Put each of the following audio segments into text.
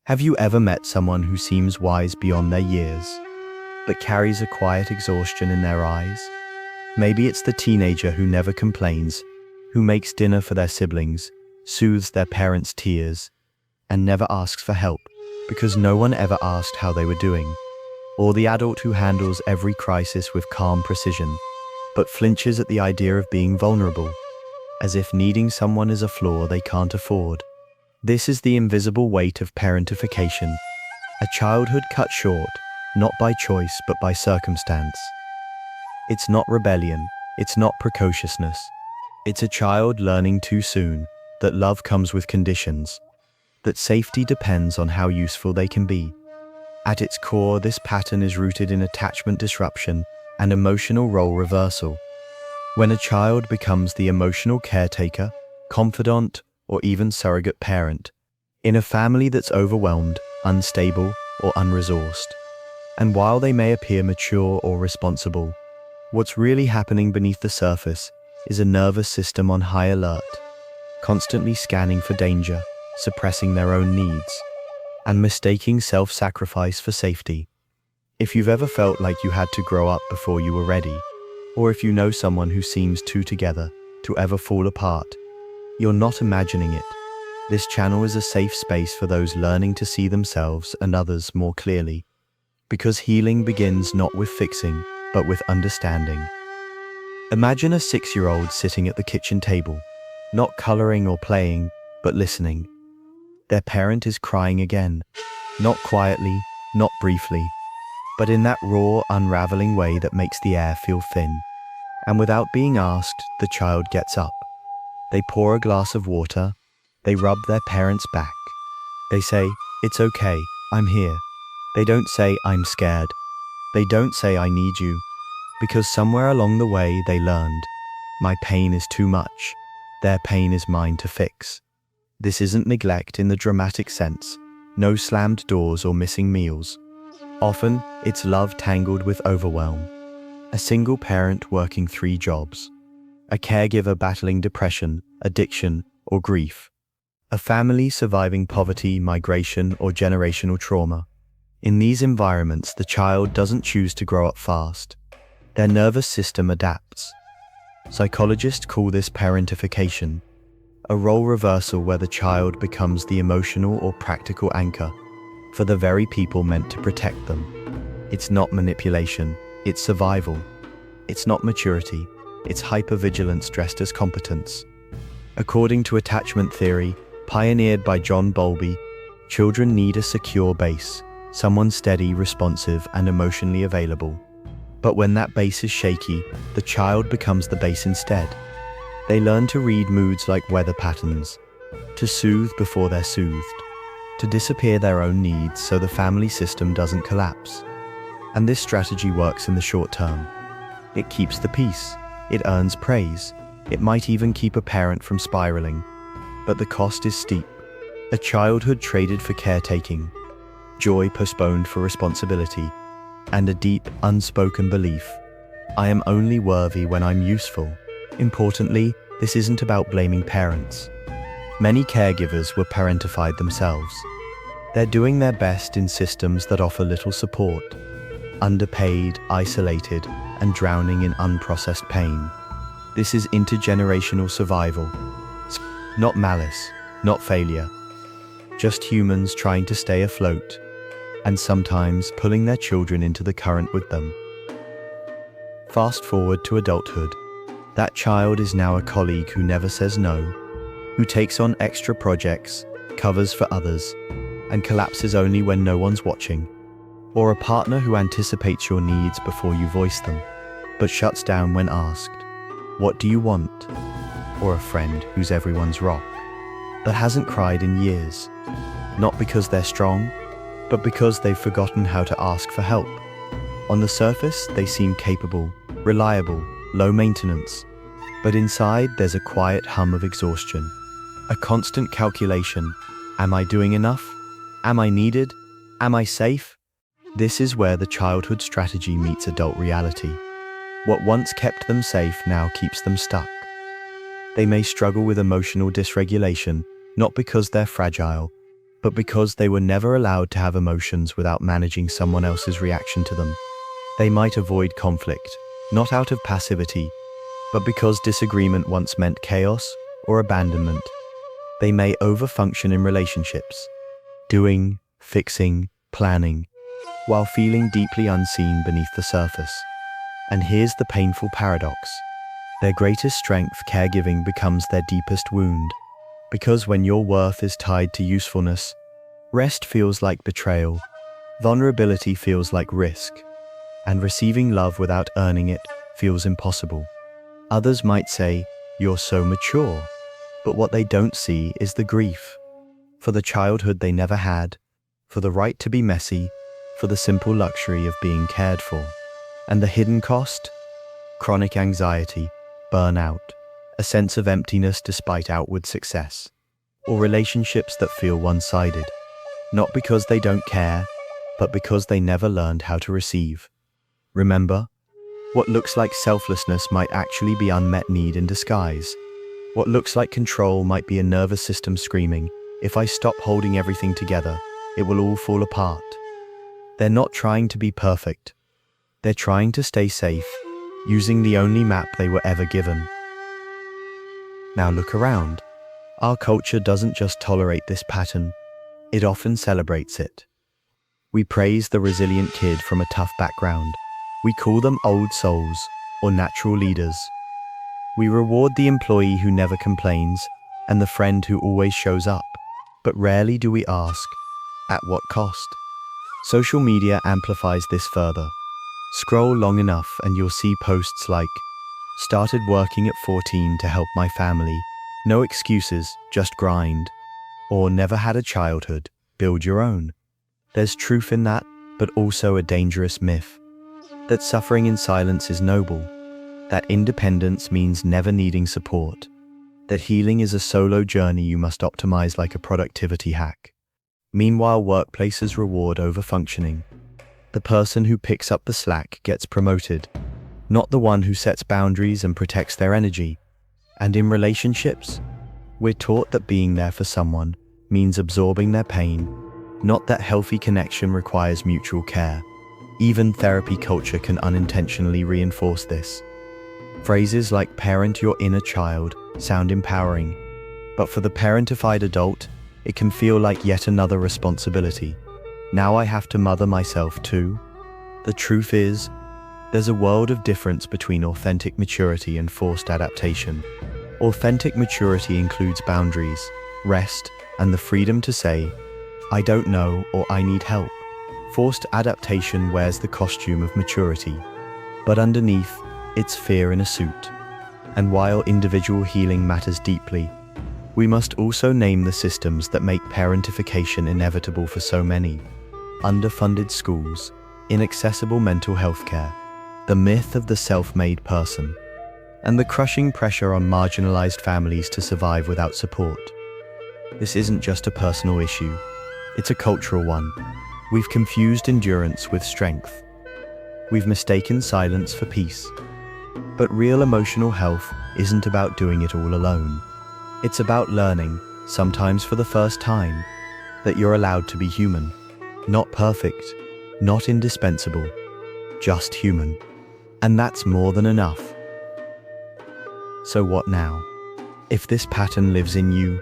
Have you ever met someone who seems wise beyond their years, but carries a quiet exhaustion in their eyes? Maybe it's the teenager who never complains, who makes dinner for their siblings, soothes their parents' tears, and never asks for help because no one ever asked how they were doing. Or the adult who handles every crisis with calm precision, but flinches at the idea of being vulnerable, as if needing someone is a flaw they can't afford. This is the invisible weight of parentification, a childhood cut short, not by choice but by circumstance. It's not rebellion, it's not precociousness. It's a child learning too soon that love comes with conditions, that safety depends on how useful they can be. At its core, this pattern is rooted in attachment disruption and emotional role reversal. When a child becomes the emotional caretaker, confidant, or even surrogate parent, in a family that's overwhelmed, unstable, or unresourced. And while they may appear mature or responsible, what's really happening beneath the surface is a nervous system on high alert, constantly scanning for danger, suppressing their own needs, and mistaking self-sacrifice for safety. If you've ever felt like you had to grow up before you were ready, or if you know someone who seems too together to ever fall apart, you're not imagining it. This channel is a safe space for those learning to see themselves and others more clearly, because healing begins not with fixing, but with understanding. Imagine a 6-year-old sitting at the kitchen table, not coloring or playing, but listening. Their parent is crying again, not quietly, not briefly, but in that raw, unraveling way that makes the air feel thin. And without being asked, the child gets up. They pour a glass of water, they rub their parent's back. They say, "It's okay, I'm here." They don't say, "I'm scared." They don't say, "I need you," because somewhere along the way they learned, my pain is too much, their pain is mine to fix. This isn't neglect in the dramatic sense, no slammed doors or missing meals. Often, it's love tangled with overwhelm. A single parent working 3 jobs. A caregiver battling depression, addiction, or grief. A family surviving poverty, migration, or generational trauma. In these environments, the child doesn't choose to grow up fast. Their nervous system adapts. Psychologists call this parentification, a role reversal where the child becomes the emotional or practical anchor for the very people meant to protect them. It's not manipulation, it's survival. It's not maturity, it's hypervigilance dressed as competence. According to attachment theory, pioneered by John Bowlby, children need a secure base, someone steady, responsive, and emotionally available. But when that base is shaky, the child becomes the base instead. They learn to read moods like weather patterns, to soothe before they're soothed, to disappear their own needs so the family system doesn't collapse. And this strategy works in the short term. It keeps the peace, it earns praise, it might even keep a parent from spiraling. But the cost is steep. A childhood traded for caretaking, joy postponed for responsibility, and a deep, unspoken belief, I am only worthy when I'm useful. Importantly, this isn't about blaming parents. Many caregivers were parentified themselves. They're doing their best in systems that offer little support, underpaid, isolated, and drowning in unprocessed pain. This is intergenerational survival. Not malice, not failure. Just humans trying to stay afloat, and sometimes pulling their children into the current with them. Fast forward to adulthood. That child is now a colleague who never says no, who takes on extra projects, covers for others, and collapses only when no one's watching. Or a partner who anticipates your needs before you voice them, but shuts down when asked, "What do you want?" Or a friend who's everyone's rock, that hasn't cried in years, not because they're strong, but because they've forgotten how to ask for help. On the surface, they seem capable, reliable, low maintenance, but inside there's a quiet hum of exhaustion, a constant calculation. Am I doing enough? Am I needed? Am I safe? This is where the childhood strategy meets adult reality. What once kept them safe now keeps them stuck. They may struggle with emotional dysregulation, not because they're fragile, but because they were never allowed to have emotions without managing someone else's reaction to them. They might avoid conflict, not out of passivity, but because disagreement once meant chaos or abandonment. They may overfunction in relationships, doing, fixing, planning, while feeling deeply unseen beneath the surface. And here's the painful paradox. Their greatest strength, caregiving, becomes their deepest wound. Because when your worth is tied to usefulness, rest feels like betrayal, vulnerability feels like risk, and receiving love without earning it feels impossible. Others might say, "You're so mature," but what they don't see is the grief. For the childhood they never had, for the right to be messy, for the simple luxury of being cared for. And the hidden cost? Chronic anxiety, burnout, a sense of emptiness despite outward success, or relationships that feel one-sided, not because they don't care, but because they never learned how to receive. Remember, what looks like selflessness might actually be unmet need in disguise. What looks like control might be a nervous system screaming, "If I stop holding everything together, it will all fall apart." They're not trying to be perfect. They're trying to stay safe, using the only map they were ever given. Now look around. Our culture doesn't just tolerate this pattern, it often celebrates it. We praise the resilient kid from a tough background. We call them old souls or natural leaders. We reward the employee who never complains and the friend who always shows up. But rarely do we ask, at what cost? Social media amplifies this further. Scroll long enough and you'll see posts like, "Started working at 14 to help my family. No excuses, just grind." Or "Never had a childhood, build your own." There's truth in that, but also a dangerous myth. That suffering in silence is noble. That independence means never needing support. That healing is a solo journey you must optimize like a productivity hack. Meanwhile, workplaces reward overfunctioning. The person who picks up the slack gets promoted, not the one who sets boundaries and protects their energy. And in relationships, we're taught that being there for someone means absorbing their pain, not that healthy connection requires mutual care. Even therapy culture can unintentionally reinforce this. Phrases like "parent your inner child" sound empowering, but for the parentified adult, it can feel like yet another responsibility. Now I have to mother myself too. The truth is, there's a world of difference between authentic maturity and forced adaptation. Authentic maturity includes boundaries, rest, and the freedom to say, "I don't know" or "I need help." Forced adaptation wears the costume of maturity, but underneath, it's fear in a suit. And while individual healing matters deeply, we must also name the systems that make parentification inevitable for so many. Underfunded schools, inaccessible mental health care, the myth of the self-made person, and the crushing pressure on marginalized families to survive without support. This isn't just a personal issue, it's a cultural one. We've confused endurance with strength. We've mistaken silence for peace. But real emotional health isn't about doing it all alone. It's about learning, sometimes for the first time, that you're allowed to be human. Not perfect, not indispensable, just human. And that's more than enough. So what now? If this pattern lives in you,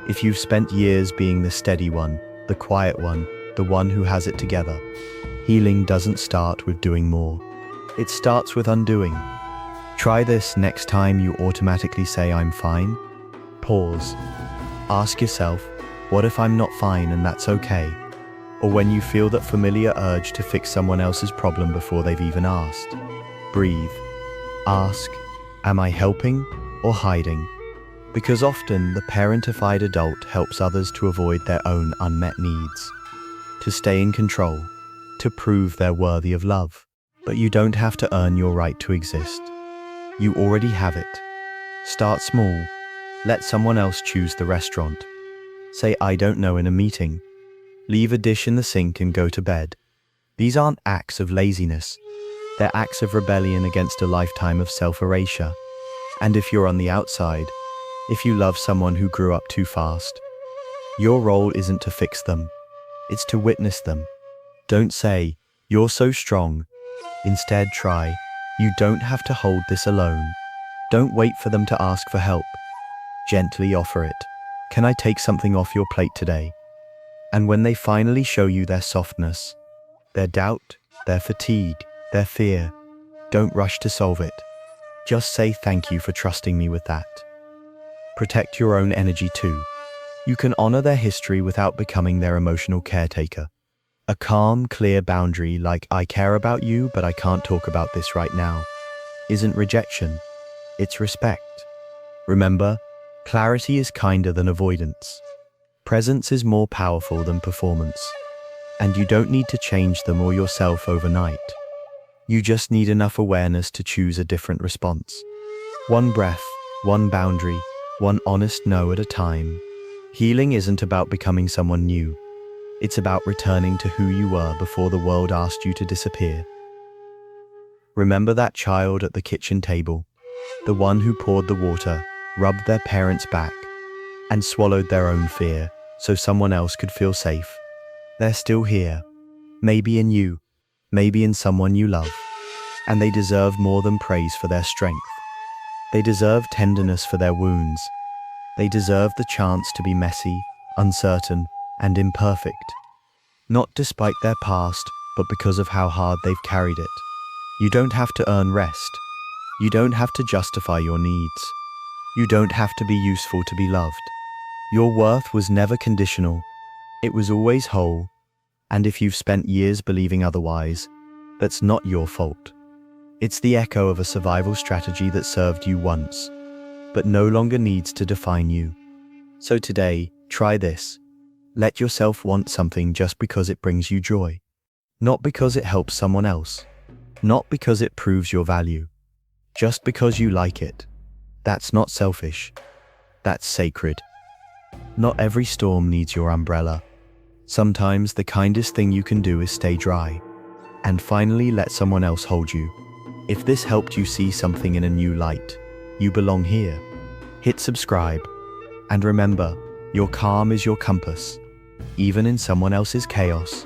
if you've spent years being the steady one, the quiet one, the one who has it together, healing doesn't start with doing more. It starts with undoing. Try this next time you automatically say "I'm fine." Pause. Ask yourself, what if I'm not fine and that's okay? Or when you feel that familiar urge to fix someone else's problem before they've even asked. Breathe. Ask, am I helping or hiding? Because often the parentified adult helps others to avoid their own unmet needs, to stay in control, to prove they're worthy of love. But you don't have to earn your right to exist. You already have it. Start small. Let someone else choose the restaurant. Say "I don't know" in a meeting. Leave a dish in the sink and go to bed. These aren't acts of laziness. They're acts of rebellion against a lifetime of self-erasure. And if you're on the outside, if you love someone who grew up too fast, Your role isn't to fix them, it's to witness them. Don't say, "You're so strong." Instead, try, "You don't have to hold this alone." Don't wait for them to ask for help. Gently offer it. "Can I take something off your plate today?" And when they finally show you their softness, their doubt, their fatigue, their fear, don't rush to solve it. Just say thank you for trusting me with that. Protect your own energy too. You can honor their history without becoming their emotional caretaker. A calm, clear boundary like "I care about you, but I can't talk about this right now" isn't rejection, it's respect. Remember, clarity is kinder than avoidance. Presence is more powerful than performance. And you don't need to change them or yourself overnight. You just need enough awareness to choose a different response. One breath, one boundary, one honest no at a time. Healing isn't about becoming someone new. It's about returning to who you were before the world asked you to disappear. Remember that child at the kitchen table, the one who poured the water, rubbed their parents' back, and swallowed their own fear so someone else could feel safe. They're still here, maybe in you, maybe in someone you love, and they deserve more than praise for their strength. They deserve tenderness for their wounds. They deserve the chance to be messy, uncertain, and imperfect. Not despite their past, but because of how hard they've carried it. You don't have to earn rest. You don't have to justify your needs. You don't have to be useful to be loved. Your worth was never conditional. It was always whole. And if you've spent years believing otherwise, that's not your fault. It's the echo of a survival strategy that served you once, but no longer needs to define you. So today, try this. Let yourself want something just because it brings you joy. Not because it helps someone else. Not because it proves your value. Just because you like it. That's not selfish. That's sacred. Not every storm needs your umbrella. Sometimes the kindest thing you can do is stay dry. And finally let someone else hold you. If this helped you see something in a new light, you belong here. Hit subscribe. And remember, your calm is your compass, even in someone else's chaos.